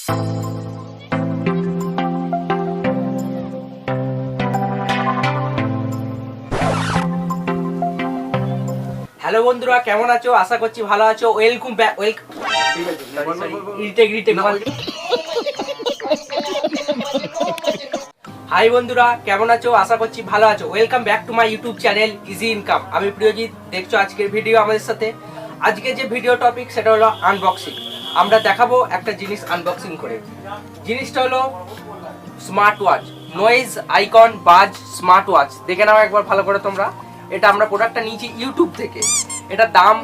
Hello বন্ধুরা, কেমন আছো? আশা করছি ভালো আছো। Welcome back. হাই বন্ধুরা, কেমন আছো? আশা করছি ভালো আছো। Welcome back to my YouTube channel easy income. আমি প্রিয়জিৎ, দেখছো আজকের ভিডিও আমাদের সাথে। আজকে যে ভিডিও টপিক সেটা হলো আনবক্সিং। আমরা দেখাবো একটা জিনিস আনবক্সিং করে। জিনিসটা হলো স্মার্ট ওয়াচ, নয়েজ আইকন বাজ স্মার্ট ওয়াচ। দেখে নাও একবার ভালো করে তোমরা। এটা আমরা প্রোডাক্টটা নিয়েছি ইউটিউব থেকে। এটার দাম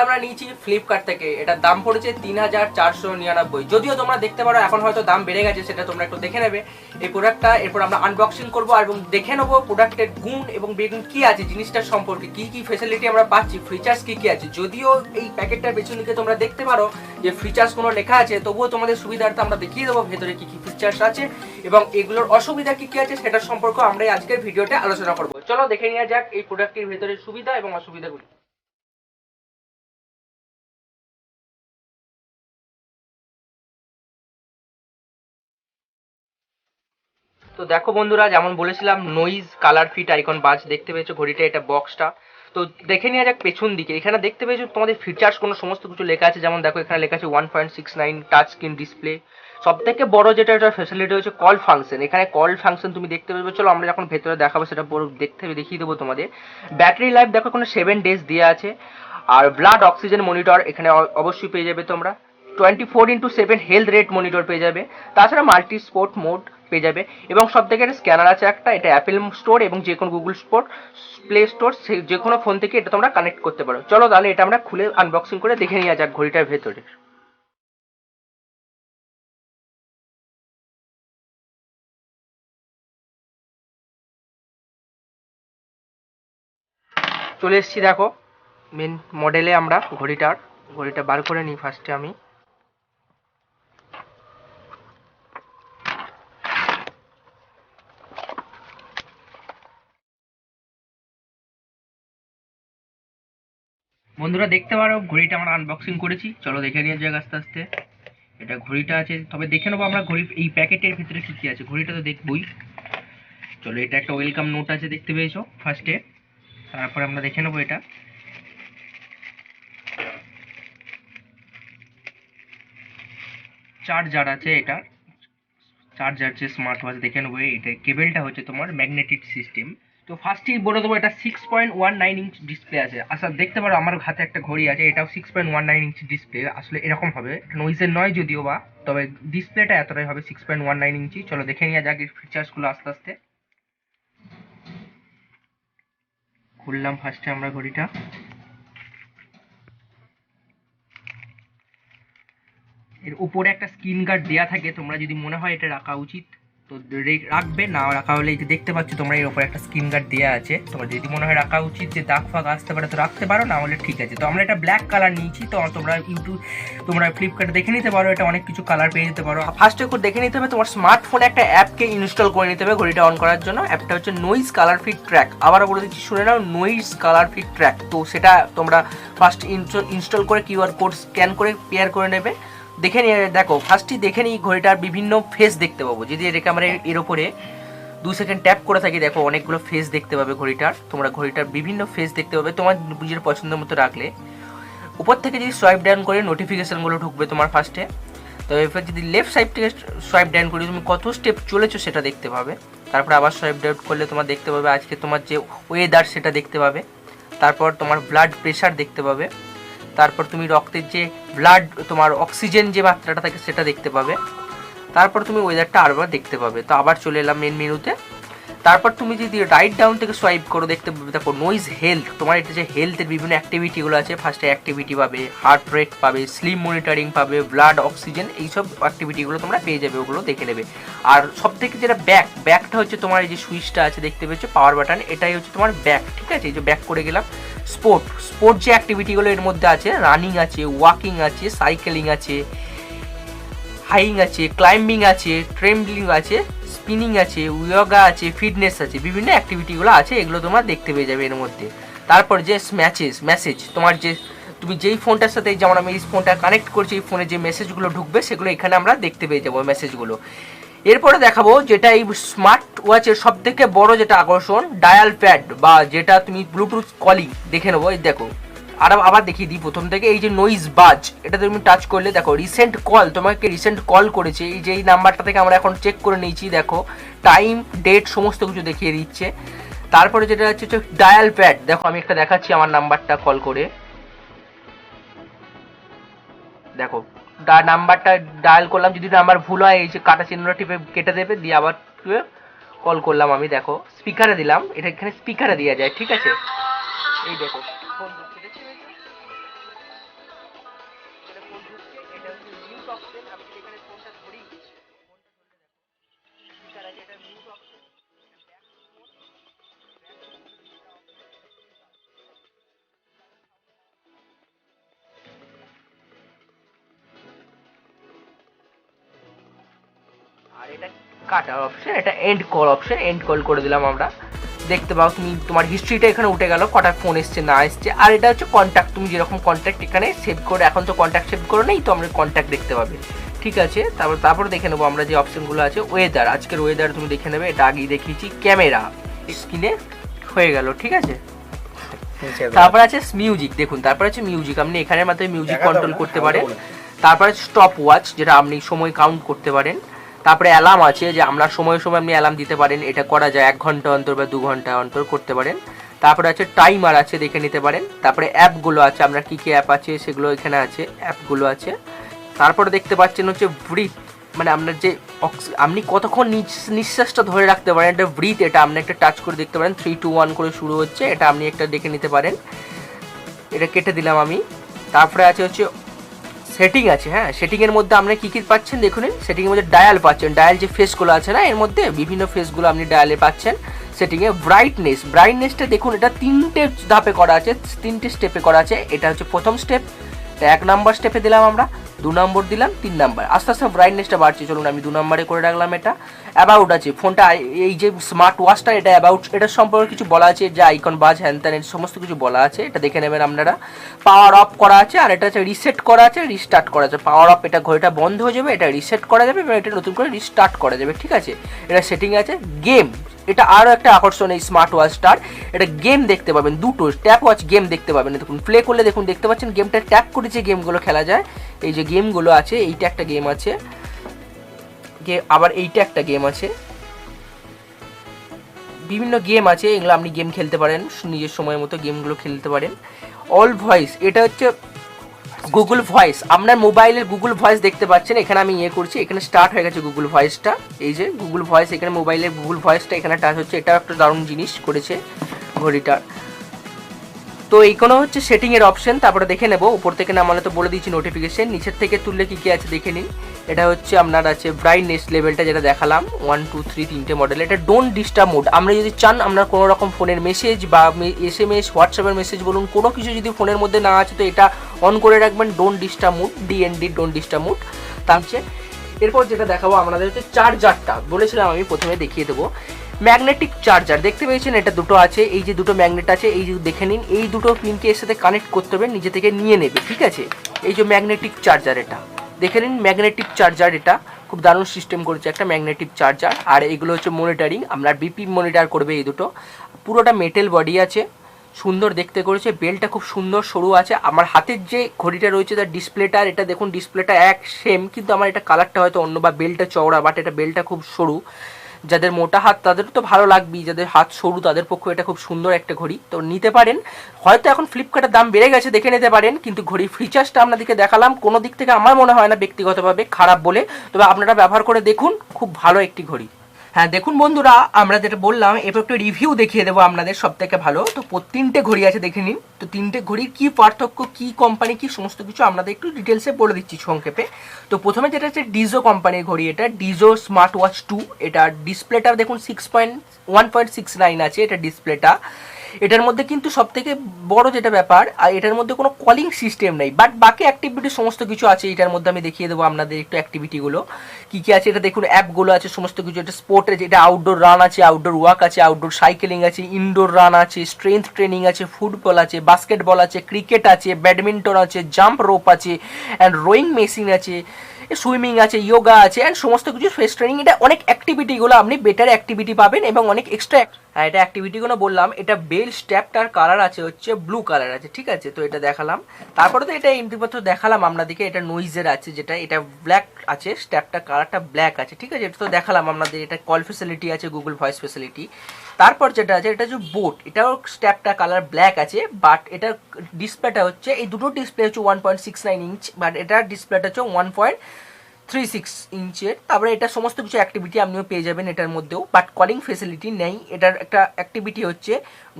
আমরা নিয়েছি ফ্লিপকার্ট থেকে। এটার দাম পড়েছে ৩,৪৯৯। যদিও তোমরা দেখতে পারো এখন হয়তো দাম বেড়ে গেছে, সেটা তোমরা একটু দেখে নেবে এই প্রোডাক্টটা। এরপর আমরা আনবক্সিং করবো এবং দেখে নেবো প্রোডাক্টের গুণ এবং বেগুন কি আছে, জিনিসটার সম্পর্কে কি কি ফেসিলিটি আমরা পাচ্ছি, ফিচার্স কি কি আছে। যদিও এই প্যাকেটটার পেছন দিকে তোমরা দেখতে পারো যে ফিচার্স কোনো লেখা আছে, তবুও তোমাদের সুবিধার্থে আমরা দেখিয়ে দেবো ভেতরে কি কি ফিচার্স আছে এবং এগুলোর অসুবিধা কি কি আছে সেটার সম্পর্কে আমরা আজকের ভিডিওতে আলোচনা করবো। চলো দেখে নেওয়া যাক এই প্রোডাক্টের ভেতরে সুবিধা এবং অসুবিধাগুলি। তো দেখো বন্ধুরা, যেমন বলেছিলাম নয়েজ কালার ফিট আইকন বাজ দেখতে পেয়েছো ঘড়িটা, এটা বক্সটা। তো দেখে নেওয়া যাক পেছন দিকে। এখানে দেখতে পেয়েছো তোমাদের ফিচার্স কোনো সমস্ত কিছু লেখা আছে। যেমন দেখো এখানে লেখা আছে 1.69 টাচ স্ক্রিন ডিসপ্লে। সব থেকে বড় যেটা এটার ফ্যাসিলিটি হচ্ছে কল ফাংশন। এখানে কল ফাংশন তুমি দেখতে পাবে। চলো আমরা যখন ভেতরে দেখাবো সেটা পুরো দেখিয়ে দেবো তোমাদের। ব্যাটারি লাইফ দেখো কোনো 7 ডেজ দেওয়া আছে। আর ব্লাড অক্সিজেন মনিটর এখানে অবশ্যই পেয়ে যাবে তোমরা। 24/7 হেলথ রেট মনিটর পেয়ে যাবে। তাছাড়া মাল্টি স্পোর্ট মোড পেয়ে যাবে এবং সব থেকে একটা স্ক্যানার আছে একটা। এটা অ্যাপেল স্টোর এবং যে কোনো গুগল স্টোর, প্লে স্টোর, যে কোনো ফোন থেকে এটা তোমরা কানেক্ট করতে পারো। চলো তাহলে এটা আমরা খুলে আনবক্সিং করে দেখে নিয়ে যাক ঘড়িটার ভেতরে। চলে এসেছি দেখো মেন মডেলে। আমরা ঘড়িটা বার করে নিই ফার্স্টে আমি। বন্ধুরা দেখতে পারো ঘড়িটা আমরা আনবক্সিং করেছি। চলো দেখে নিয়ে যাক আস্তে আস্তে। এটা ঘড়িটা আছে, তবে দেখে নেবো আমরা ঘড়ি এই প্যাকেটের ভিতরে কি কি আছে। ঘড়িটা তো দেখবই। চলো এটা একটা ওয়েলকাম নোট আছে দেখতে পেয়েছো ফার্স্টে। তারপরে আমরা দেখে নেবো এটা। চার্জার আছে, এটা চার্জার যে স্মার্ট ওয়াচ দেখে নেবো। এটা কেবেলটা হচ্ছে তোমার ম্যাগনেটিক সিস্টেম। তো ফার্স্টেই বলে দেবো এটা 6.19 ইঞ্চ ডিসপ্লে আছে। আচ্ছা দেখতে পারো আমার হাতে একটা ঘড়ি আছে, এটাও 6.19 ইঞ্চ ডিসপ্লে। আসলে এরকম হবে, নয়েজের নয় যদিও বা, তবে ডিসপ্লেটা এতটাই হবে 6.19 ইঞ্চি। চলো দেখে নিয়ে যাক এর ফিচার্সগুলো আস্তে আস্তে। খুললাম ফার্স্টে আমরা ঘড়িটা। এর উপরে একটা স্ক্রিন গার্ড দেওয়া থাকে, তোমরা যদি মনে হয় এটা রাখা উচিত তো রাখবে, না রাখা হলে এই যে দেখতে পাচ্ছ তোমরা এর উপরে একটা স্ক্রিন গার্ড দেওয়া আছে। তোমরা যদি মনে হয় রাখা উচিত, যে দাগ ফাগ আসতে পারে তো রাখতে পারো, না হলে ঠিক আছে। তো আমরা এটা ব্ল্যাক কালার নিয়েছি। তো তোমরা ফ্লিপকার্টে দেখে নিতে পারো, এটা অনেক কিছু কালার পেয়ে যেতে পারো। ফার্স্টে একটু দেখে নিতে হবে তোমার স্মার্টফোনে একটা অ্যাপকে ইনস্টল করে নিতে হবে ঘড়িটা অন করার জন্য। অ্যাপটা হচ্ছে নয়েজ কালার ফিট ট্র্যাক। আবারও বলে দিচ্ছি, শুনে নাও, নয়েজ কালার ফিট ট্র্যাক। তো সেটা তোমরা ফার্স্ট ইনস্টল করে কিউআর কোড স্ক্যান করে পেয়ার করে নেবে। দেখে নিয়ে দেখো ফার্স্টই দেখে নিই ঘড়িটার বিভিন্ন ফেস দেখতে পাবো। যদি এটাকে আমরা এর ওপরে 2 সেকেন্ড ট্যাপ করে থাকি, দেখো অনেকগুলো ফেস দেখতে পাবে ঘড়িটার। তোমরা ঘড়িটার বিভিন্ন ফেস দেখতে পাবে তোমার নিজের পছন্দের মতো রাখলে। উপর থেকে যদি সোয়াইপ ডাউন করে নোটিফিকেশানগুলো ঢুকবে তোমার ফার্স্টে। তো এরপর যদি লেফট সাইড থেকে সোয়াইপ ডাউন করি তুমি কত স্টেপ চলেছো সেটা দেখতে পাবে। তারপর আবার সোয়াইপ ডাউন করলে তোমার দেখতে পাবে আজকে তোমার যে ওয়েদার সেটা দেখতে পাবে। তারপর তোমার ব্লাড প্রেশার দেখতে পাবে। তারপর তুমি রক্তের যে ব্লাড, তোমার অক্সিজেন যে মাত্রাটা থাকে সেটা দেখতে পাবে। তারপর তুমি ওয়েদারটা আরবার দেখতে পাবে। তো আবার চলে এলাম মেন মেনুতে। তারপর তুমি যদি রাইট ডাউন থেকে সোয়াইপ করো দেখতে পাবে দেখো নয়েজ হেলথ। তোমার এটা যে হেলথের বিভিন্ন অ্যাক্টিভিটিগুলো আছে, ফার্স্টে অ্যাক্টিভিটি পাবে, হার্ট রেট পাবে, স্লিপ মনিটরিং পাবে, ব্লাড অক্সিজেন, এইসব অ্যাক্টিভিটিগুলো তোমরা পেয়ে যাবে, ওগুলো দেখে নেবে। আর সব থেকে যেটা ব্যাকটা হচ্ছে তোমার এই যে সুইচটা আছে দেখতে পেয়েছো পাওয়ার বাটন, এটাই হচ্ছে তোমার ব্যাক। ঠিক আছে, এই যে ব্যাক করে গেলাম। স্পোর্ট যে অ্যাক্টিভিটিগুলো এর মধ্যে আছে, রানিং আছে, ওয়াকিং আছে, সাইকেলিং আছে, হাইং আছে, ক্লাইম্বিং আছে, ট্রেম্বলিং আছে, স্পিনিং আছে, ইয়োগা আছে, ফিটনেস আছে, বিভিন্ন অ্যাক্টিভিটিগুলো আছে, এগুলো তোমরা দেখতে পেয়ে যাবে এর মধ্যে। তারপর যে মেসেজ তোমার যে তুমি যেই ফোনটার সাথে, যেমন আমি এই ফোনটা কানেক্ট করছি, এই ফোনে যে মেসেজগুলো ঢুকবে সেগুলো এখানে আমরা দেখতে পেয়ে যাবো মেসেজগুলো। এরপরে দেখাবো যেটা এই স্মার্ট ওয়াচের সব থেকে বড় যেটা আকর্ষণ, ডায়াল প্যাড বা যেটা তুমি ব্লুটুথ কলিং দেখে নেবো। এই দেখো, আবার দেখিয়ে দিই প্রথম থেকে, এই যে নয়েজ বাজ, এটা তুমি টাচ করলে দেখো রিসেন্ট কল, তোমাকে রিসেন্ট কল করেছে, এই যে এই নাম্বারটা থেকে আমরা এখন চেক করে নিয়েছি, দেখো টাইম ডেট সমস্ত কিছু দেখিয়ে দিচ্ছে। তারপরে যেটা হচ্ছে ডায়াল প্যাড, দেখো আমি একটা দেখাচ্ছি আমার নাম্বারটা কল করে, দেখো নাম্বারটা ডায়াল করলাম, যদি নাম্বার ভুল হয় এই যে কাটা চিহ্নটা টিপে কেটে দেবে, দিয়ে আবার কল করলাম আমি, দেখো স্পিকারে দিলাম, এটা এখানে স্পিকারে দেওয়া যায়, ঠিক আছে। এই দেখো ফোন ঢুকছে, দেখতে পেয়েছো? এটা ফোন ঢুকছে, এটা হচ্ছে মিউট অপশন, আমি যদি এখানে ফোনটা ধরি, ফোনটা ধরলে দেখো স্পিকার আছে, এটা মিউট অপশন, আর এটা কাটার অপশন, এটা end call option, end call করে দিলাম আমরা। দেখতে পাও তুমি তোমার হিস্ট্রিটা এখানে উঠে গেল, কটা ফোন এসছে না এসছে। আর এটা হচ্ছে কন্ট্যাক্ট, তুমি যেরকম কন্ট্যাক্ট এখানে সেভ করে, এখন তো কন্ট্যাক্ট সেভ করে নেই, তো আমরা কন্ট্যাক্ট দেখতে পাবে, ঠিক আছে। তারপর দেখে নেবো আমরা যে অপশনগুলো আছে, ওয়েদার, আজকের ওয়েদার তুমি দেখে নেবে, এটা আগেই দেখিয়েছি। ক্যামেরা স্ক্রিনে হয়ে গেল, ঠিক আছে। তারপর আছে মিউজিক, দেখুন তারপর আছে মিউজিক, আপনি এখানের মাধ্যমে মিউজিক কন্ট্রোল করতে পারেন। তারপরে স্টপ ওয়াচ, যেটা আপনি সময় কাউন্ট করতে পারেন। তারপরে অ্যালার্ম আছে, যে আপনার সময় সময় আপনি অ্যালার্ম দিতে পারেন, এটা করা যায় 1 ঘন্টা অন্তর বা 2 ঘন্টা অন্তর করতে পারেন। তারপরে আছে টাইমার আছে, দেখে নিতে পারেন। তারপরে অ্যাপগুলো আছে, আপনার কী কী অ্যাপ আছে সেগুলো এখানে আছে, অ্যাপগুলো আছে। তারপরে দেখতে পাচ্ছেন হচ্ছে ব্রিথ, মানে আপনার যে আপনি কতক্ষণ নিঃশ্বাসটা ধরে রাখতে পারেন, এটা ব্রিথ, এটা আপনি একটা টাচ করে দেখতে পারেন, 3 2 1 করে শুরু হচ্ছে, এটা আপনি একটা দেখে নিতে পারেন, এটা কেটে দিলাম আমি। তারপরে আছে হচ্ছে সেটিং আছে, হ্যাঁ সেটিংয়ের মধ্যে আপনি কী কী পাচ্ছেন দেখুন, সেটিংয়ের মধ্যে ডায়াল পাচ্ছেন, ডায়াল যে ফেসগুলো আছে না এর মধ্যে বিভিন্ন ফেসগুলো আপনি ডায়ালে পাচ্ছেন। সেটিংয়ে ব্রাইটনেসটা দেখুন, এটা 3টে ধাপে করা আছে, 3টে স্টেপে করা আছে। এটা হচ্ছে প্রথম স্টেপ, 1 নম্বর স্টেপে দিলাম আমরা, 2 নম্বর দিলাম, 3 নম্বর, আস্তে আস্তে ব্রাইটনেসটা বাড়ছে, চলুন আমি 2 নম্বরে করে রাখলাম। এটা অ্যাবাউট আছে, ফোনটা এই যে স্মার্ট ওয়াচটা, এটা অ্যাবাউট, এটার সম্পর্কে কিছু বলা আছে, যে আইকন বাজ হ্যান ত্যান সমস্ত কিছু বলা আছে, এটা দেখে নেবেন আপনারা। পাওয়ার অফ করা আছে, আর এটা হচ্ছে রিসেট করা আছে, রিস্টার্ট করা আছে। পাওয়ার অফ, এটা ঘড়িটা বন্ধ হয়ে যাবে, এটা রিসেট করা যাবে এবং এটা নতুন করে রিস্টার্ট করা যাবে, ঠিক আছে। এটা সেটিং আছে। গেম, এটা আরও একটা আকর্ষণ এই স্মার্ট ওয়াচটার, এটা গেম দেখতে পাবেন, দুটো ট্যাপ ওয়াচ গেম দেখতে পাবেন। দেখুন প্লে করলে দেখুন দেখতে পাচ্ছেন গেমটা ট্যাপ করে যে গেমগুলো খেলা যায়, এই যে গেমগুলো আছে, এইটা একটা গেম আছে, আবার এইটা একটা গেম আছে, বিভিন্ন গেম আছে, এগুলো আপনি গেম খেলতে পারেন, নিজের সময় মতো গেমগুলো খেলতে পারেন। অল ভয়েস, এটা হচ্ছে গুগল ভয়েস, আপনার মোবাইলের গুগল ভয়েস দেখতে পাচ্ছেন, এখানে আমি করছি, এখানে স্টার্ট হয়ে গেছে গুগল ভয়েসটা, এই যে গুগল ভয়েস, এখানে মোবাইলের গুগল ভয়েসটা এখানে টাচ হচ্ছে, এটাও একটা দারুণ জিনিস করেছে ঘড়িটার। তো এই কোনো হচ্ছে সেটিংয়ের অপশন। তারপরে দেখে নেব, উপর থেকে নামালে তো বলে দিচ্ছি নোটিফিকেশন, নিচের থেকে তুললে কী কী আছে দেখে নিন। এটা হচ্ছে আপনার আছে ব্রাইটনেস লেভেলটা, যেটা দেখালাম 1 2 3 3টে মডেল। এটা ডোন্ট ডিস্টার্ব মোড, আমরা যদি চান আপনার কোনো রকম ফোনের মেসেজ বা SMS হোয়াটসঅ্যাপের মেসেজ বলুন, কোনো কিছু যদি ফোনের মধ্যে না আছে তো এটা অন করে রাখবেন, don't disturb mode, DND don't disturb mode. তার হচ্ছে এরপর যেটা দেখাবো আপনাদের হচ্ছে চার্জারটা, বলেছিলাম আমি প্রথমে দেখিয়ে দেবো। ম্যাগনেটিক চার্জার দেখতে পেয়েছেন, এটা দুটো আছে, এই যে দুটো ম্যাগনেট আছে, এই যে দেখে নিন, এই দুটো পিনকে এর সাথে কানেক্ট করতে হবে, নিজে থেকে নিয়ে নেবে, ঠিক আছে। এই যে ম্যাগনেটিক চার্জার, এটা দেখে নিন ম্যাগনেটিক চার্জার, এটা খুব দারুণ সিস্টেম করেছে একটা ম্যাগনেটিক চার্জার। আর এগুলো হচ্ছে মনিটরিং, আপনার বিপি মনিটর করবে এই দুটো। পুরোটা মেটেল বডি আছে, সুন্দর দেখতে করেছে, বেলটা খুব সুন্দর সরু আছে। আমার হাতের যে ঘড়িটা রয়েছে তার ডিসপ্লেটা, এটা দেখুন ডিসপ্লেটা এক সেম, কিন্তু আমার এটা কালারটা হয়তো অন্য, বা বেলটা চওড়া, বাট এটা বেলটা খুব সরু। যাদের মোটা হাত তাদের তো ভালো লাগবেই, যাদের হাত সরু তাদের পক্ষে এটা খুব সুন্দর একটা ঘড়ি, তো নিতে পারেন। হয়তো এখন ফ্লিপকার্টের দাম বেড়ে গেছে, দেখে নিতে পারেন, কিন্তু ঘড়ির ফিচার্সটা আপনাদেরকে দেখালাম, কোনো দিক থেকে আমার মনে হয় না ব্যক্তিগতভাবে খারাপ বলে, তবে আপনারা ব্যবহার করে দেখুন, খুব ভালো একটি ঘড়ি। হ্যাঁ দেখুন বন্ধুরা, আমরা যেটা বললাম এরপর একটু রিভিউ দেখিয়ে দেবো আপনাদের সব থেকে ভালো। তো 3টে ঘড়ি আছে দেখে নিন, তো 3টে ঘড়ির কী পার্থক্য, কী কোম্পানি, কী সমস্ত কিছু আপনাদের একটু ডিটেলসে বলে দিচ্ছি সংক্ষেপে। তো প্রথমে যেটা হচ্ছে ডিজো কোম্পানির ঘড়ি, এটা ডিজো স্মার্ট ওয়াচ 2, এটা ডিসপ্লেটা দেখুন 1.69 আছে এটা ডিসপ্লেটা। এটার মধ্যে কিন্তু সব থেকে বড় যেটা ব্যাপার, আর এটার মধ্যে কোনো কলিং সিস্টেম নেই, বাট বাকি অ্যাক্টিভিটি সমস্ত কিছু আছে এটার মধ্যে। আমি দেখিয়ে দেবো আপনাদের একটু অ্যাক্টিভিটিগুলো কী কী আছে। এটা দেখুন অ্যাপগুলো আছে সমস্ত কিছু। এটা স্পোর্টের, যেটা আউটডোর রান আছে, আউটডোর ওয়াক আছে, আউটডোর সাইকেলিং আছে, ইনডোর রান আছে, স্ট্রেংথ ট্রেনিং আছে, ফুটবল আছে, বাস্কেটবল আছে, ক্রিকেট আছে, ব্যাডমিন্টন আছে, জাম্প রোপ আছে, অ্যান্ড রোয়িং মেশিন আছে, সুইমিং আছে, ইয়োগা আছে, অ্যান্ড সমস্ত কিছু ফেস ট্রেনিং। এটা অনেক অ্যাক্টিভিটিগুলো আপনি বেটার অ্যাক্টিভিটি পাবেন এবং অনেক এক্সট্রা। হ্যাঁ, এটা অ্যাক্টিভিটিগুলো বললাম। এটা বেল স্ট্যাপটার কালার আছে হচ্ছে ব্লু কালার আছে, ঠিক আছে। তো এটা দেখালাম, তারপরে তো এটা এমনিপত্র দেখালাম আপনাদেরকে। এটা নয়েজের আছে, যেটা এটা ব্ল্যাক আছে, স্ট্যাপটার কালারটা ব্ল্যাক আছে, ঠিক আছে। এটা তো দেখালাম আপনাদের। এটা কল ফেসিলিটি আছে, গুগল ভয়েস ফেসিলিটি। তারপর যেটা আছে এটা হচ্ছে বোট, এটাও স্ট্যাপটা কালার ব্ল্যাক আছে, বাট এটার ডিসপ্লেটা হচ্ছে, এই দুটো ডিসপ্লে হচ্ছে 1.69 ইঞ্চ, বাট এটার ডিসপ্লেটা হচ্ছে 1.36 ইঞ্চের। তারপরে এটা সমস্ত কিছু অ্যাক্টিভিটি আপনিও পেয়ে যাবেন এটার মধ্যেও, বাট কলিং ফেসিলিটি নেই। এটার একটা অ্যাক্টিভিটি হচ্ছে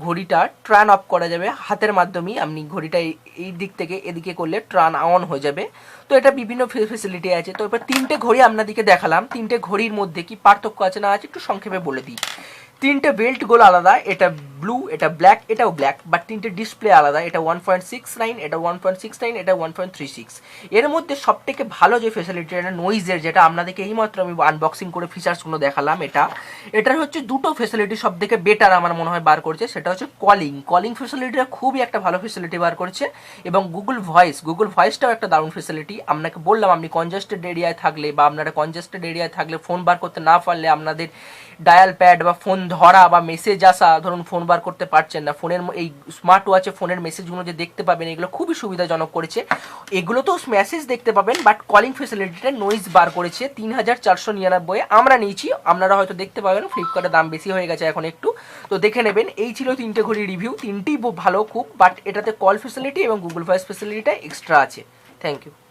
ঘড়িটা টার্ন অফ করা যাবে হাতের মাধ্যমেই। আপনি ঘড়িটা এই দিক থেকে এদিকে করলে টার্ন অন হয়ে যাবে। তো এটা বিভিন্ন ফেসিলিটি আছে। তো এবার তিনটে ঘড়ি আপনাদেরকে দেখালাম। তিনটে ঘড়ির মধ্যে কি পার্থক্য আছে না আছে একটু সংক্ষেপে বলে দিই। তিনটে বেল্টগুলো আলাদা, এটা ব্লু, এটা ব্ল্যাক, এটাও ব্ল্যাক, বাট তিনটে ডিসপ্লে আলাদা। এটা 1.69, এটা 1.69, এটা 1.36। এর মধ্যে সবথেকে ভালো যে ফেসিলিটি, এটা নয়েজের, যেটা আপনাদেরকে এইমাত্র আমি আনবক্সিং করে ফিচার্সগুলো দেখালাম। এটার হচ্ছে দুটো ফেসিলিটি সব থেকে বেটার আমার মনে হয় বার করছে। সেটা হচ্ছে কলিং ফেসিলিটিটা খুবই একটা ভালো ফেসিলিটি বার করছে, এবং গুগল ভয়েসটাও একটা দারুণ ফেসিলিটি। আপনাকে বললাম, আপনি কনজেস্টেড এরিয়ায় থাকলে বা আপনারা কনজেস্টেড এরিয়ায় থাকলে ফোন বার করতে না পারলে, আপনাদের ডায়াল প্যাড বা ফোন ধরা বা মেসেজ আসা, ধরুন ফোন বার করতে পারছেন না, ফোনের এই স্মার্ট ওয়াচে ফোনের মেসেজগুলো যে দেখতে পাবেন, এগুলো খুবই সুবিধাজনক করেছে। এগুলো তো মেসেজ দেখতে পাবেন, বাট কলিং ফেসিলিটিটা নয়েজ বার করেছে। 3499 আমরা নিয়েছি, আপনারা হয়তো দেখতে পাবেন ফ্লিপকার্টের দাম বেশি হয়ে গেছে এখন একটু, তো দেখে নেবেন। এই ছিল তিনটে ঘড়ি রিভিউ, তিনটেই ভালো খুব, বাট এটাতে কল ফেসিলিটি এবং গুগল ভয়েস ফেসিলিটিটা এক্সট্রা আছে। Thank you.